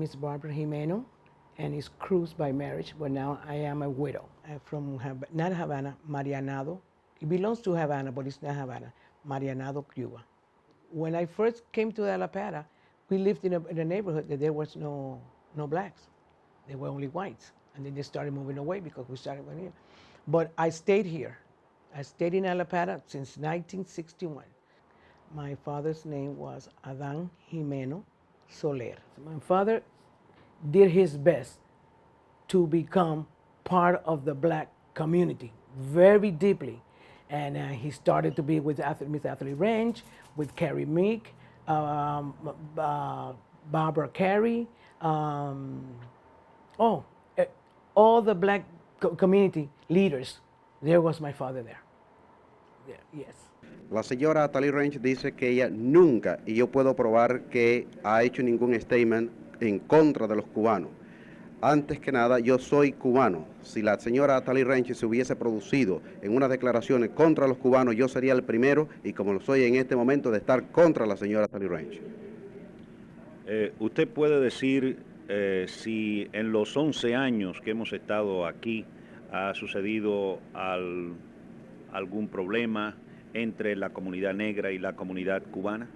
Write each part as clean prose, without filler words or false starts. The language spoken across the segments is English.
is Barbara Jimeno, and is Cruz by marriage, but now I am a widow. I'm from, not Havana, Marianado. It belongs to Havana, but it's not Havana, Marianado, Cuba. When I first came to Allapattah, we lived in a neighborhood that there was no blacks. There were only whites. And then they started moving away because we started going here. But I stayed here. I stayed in Allapattah since 1961. My father's name was Adán Jimeno Soler. My father did his best to become part of the black community very deeply. And he started to be with Miss Athlete Ranch, with Carrie Meek, Barbara Carey, all the black community leaders. There was my father there. Yes. La señora Atali Ranch dice que ella nunca, y yo puedo probar que ha hecho ningún statement en contra de los cubanos. Antes que nada, yo soy cubano. Si la señora Atali Ranch se hubiese producido en unas declaraciones contra los cubanos, yo sería el primero, y como lo soy en este momento, de estar contra la señora Atali Ranch. ¿Usted puede decir si en los 11 años que hemos estado aquí ha sucedido algún problema entre la comunidad negra y la comunidad cubana?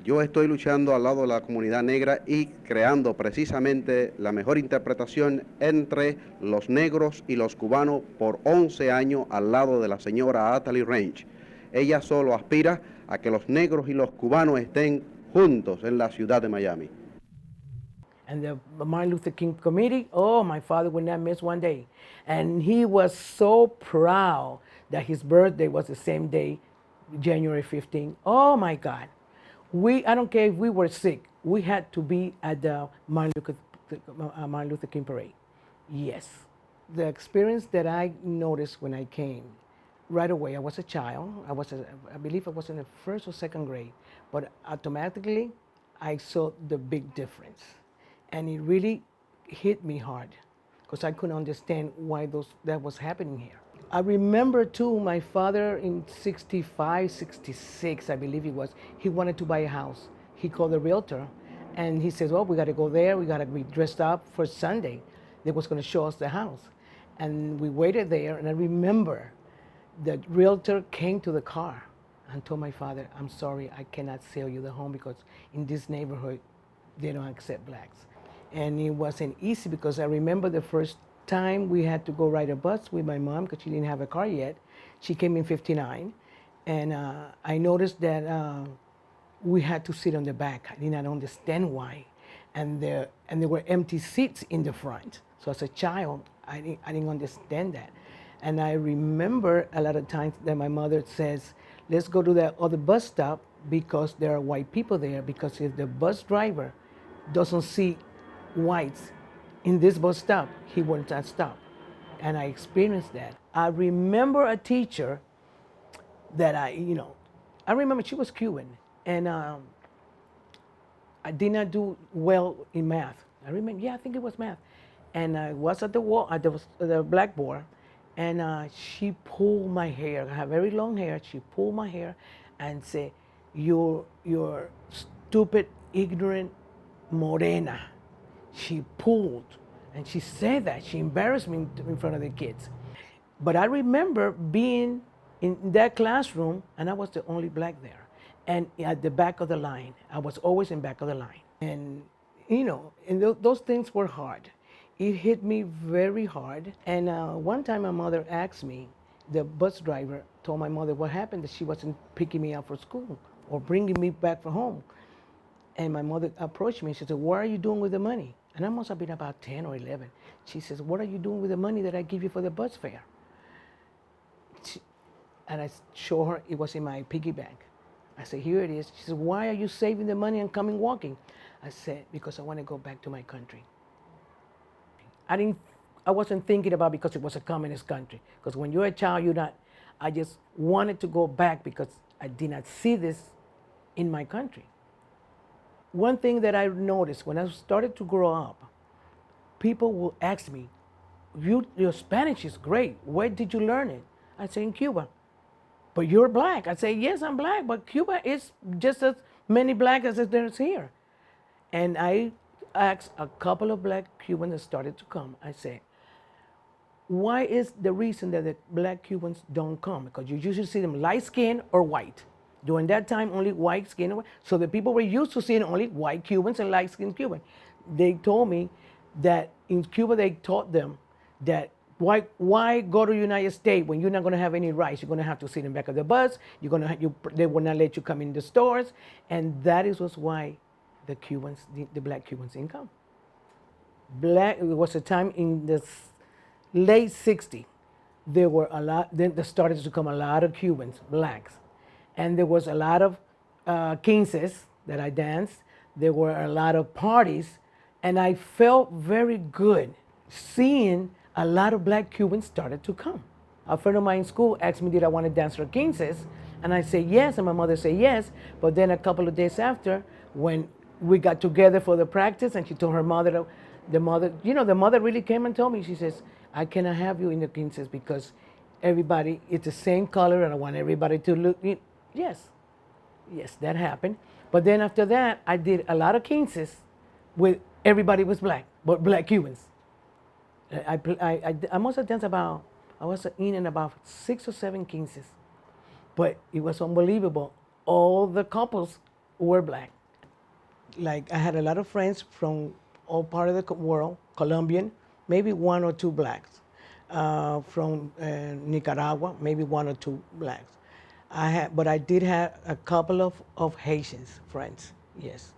Yo estoy luchando al lado de la comunidad negra y creando precisamente la mejor interpretación entre los negros y los cubanos por 11 años al lado de la señora Atali Ranch. Ella solo aspira a que los negros y los cubanos estén juntos en la ciudad de Miami. And the Martin Luther King Committee, oh, my father would not miss one day. And he was so proud that his birthday was the same day, January 15. Oh my God. I don't care if we were sick, we had to be at the Martin Luther King parade. Yes. The experience that I noticed when I came, right away, I was a child. I believe I was in the first or second grade, but automatically I saw the big difference. And it really hit me hard because I couldn't understand why that was happening here. I remember too, my father in 65, 66, I believe it was, he wanted to buy a house. He called the realtor and he says, well, we got to go there. We got to be dressed up for Sunday. They was going to show us the house. And we waited there, and I remember the realtor came to the car and told my father, I'm sorry, I cannot sell you the home because in this neighborhood, they don't accept blacks. And it wasn't easy because I remember the first time we had to go ride a bus with my mom because she didn't have a car yet. She came in 59. And I noticed that we had to sit on the back. I did not understand why. And there were empty seats in the front. So as a child, I didn't understand that. And I remember a lot of times that my mother says, let's go to that other bus stop because there are white people there, because if the bus driver doesn't see whites in this bus stop, he will not stop. And I experienced that. I remember a teacher that I remember she was Cuban, and I did not do well in math. I remember, I think it was math. And I was at the wall, at the blackboard, and she pulled my hair. I have very long hair. She pulled my hair and said, you're stupid, ignorant morena. She pulled, and she said that. She embarrassed me in front of the kids. But I remember being in that classroom, and I was the only black there. And at the back of the line, I was always in back of the line. And, and those things were hard. It hit me very hard. And one time my mother asked me, the bus driver told my mother what happened, that she wasn't picking me up for school or bringing me back from home. And my mother approached me. She said, what are you doing with the money? And I must have been about 10 or 11. She says, what are you doing with the money that I give you for the bus fare? And I showed her it was in my piggy bank. I said, here it is. She said, why are you saving the money and coming walking? I said, because I want to go back to my country. I wasn't thinking about because it was a communist country. Because when you're a child, I just wanted to go back because I did not see this in my country. One thing that I noticed when I started to grow up, people will ask me, your Spanish is great. Where did you learn it? I say, in Cuba. But you're black. I say, yes, I'm black, but Cuba is just as many black as there's here. And I asked a couple of black Cubans that started to come. I said, why is the reason that the black Cubans don't come? Because you usually see them light skin or white. During that time, only white skin. So the people were used to seeing only white Cubans and light skinned Cubans. They told me that in Cuba they taught them that why go to the United States when you're not going to have any rights? You're going to have to sit in the back of the bus. They will not let you come in the stores, and that was why the Cubans, the black Cubans, didn't come. It was a time in the late '60s. There were a lot. Then there started to come a lot of Cubans, blacks, and there was a lot of quinces that I danced. There were a lot of parties, and I felt very good seeing a lot of black Cubans started to come. A friend of mine in school asked me, did I want to dance for quinces? And I said yes, and my mother said yes. But then a couple of days after, when we got together for the practice, and she told her mother, the mother really came and told me, she says, I cannot have you in the quinces because everybody, it's the same color, and I want everybody to look. Yes, that happened. But then after that, I did a lot of quinces with everybody was black, but black Cubans. I must have danced I was in about 6 or 7 quinces. But it was unbelievable. All the couples were black. Like I had a lot of friends from all part of the world, Colombian, maybe 1 or 2 blacks. From Nicaragua, maybe 1 or 2 blacks. But I did have a couple of Haitians friends, yes.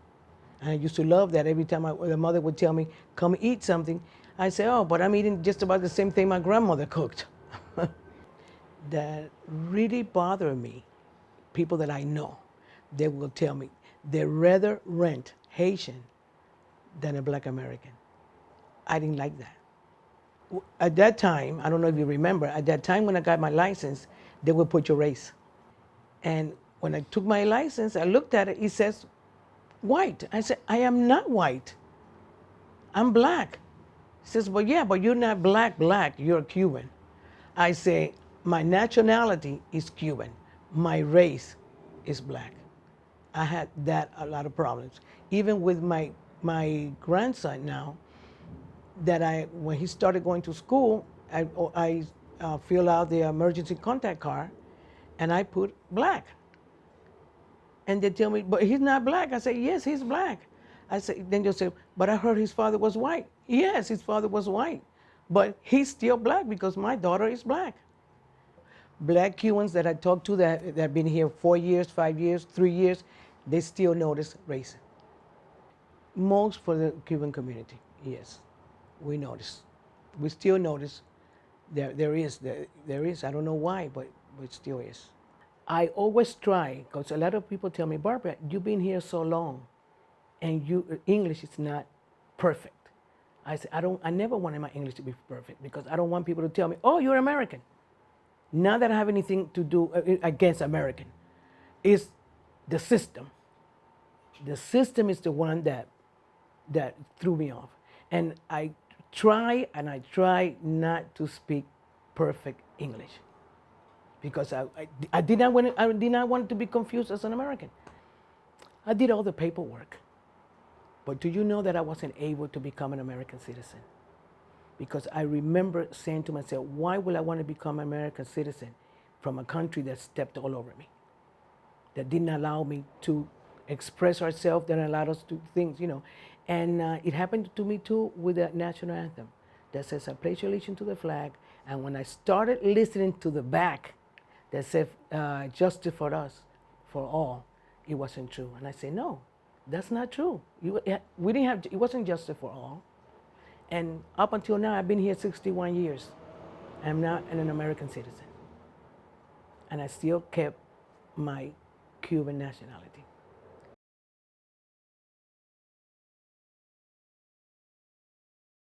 And I used to love that. Every time the mother would tell me, come eat something, I say, oh, but I'm eating just about the same thing my grandmother cooked. That really bothered me. People that I know, they will tell me they'd rather rent Haitian than a black American. I didn't like that. At that time, I don't know if you remember, at that time when I got my license, they would put your race. And when I took my license, I looked at it, it says white. I said, I am not white. I'm black. He says, well, yeah, but you're not black, you're Cuban. I say, my nationality is Cuban. My race is black. I had a lot of problems. Even with my grandson now, when he started going to school, I fill out the emergency contact card, and I put black. And they tell me, but he's not black. I say, yes, he's black. Then they'll say, but I heard his father was white. Yes, his father was white, but he's still black because my daughter is black. Black Cubans that I talked to that have been here 4 years, 5 years, 3 years, they still notice racism. Most for the Cuban community, yes, we notice. We still notice there is. I don't know why, but it still is. I always try, because a lot of people tell me, Barbara, you've been here so long, and English is not perfect. I say, I never wanted my English to be perfect because I don't want people to tell me, oh, you're American. Not that I have anything to do against American. It's the system. The system is the one that threw me off. And I try not to speak perfect English because I did not want to be confused as an American. I did all the paperwork. But do you know that I wasn't able to become an American citizen? Because I remember saying to myself, why would I want to become an American citizen from a country that stepped all over me, that didn't allow me to express ourselves, that allowed us to do things, And it happened to me too with the national anthem that says, I pledge allegiance to the flag. And when I started listening to the back that said, justice for us, for all, it wasn't true. And I said, no, that's not true. It wasn't justice for all. And up until now, I've been here 61 years. I'm not an American citizen. And I still kept my Cuban nationality.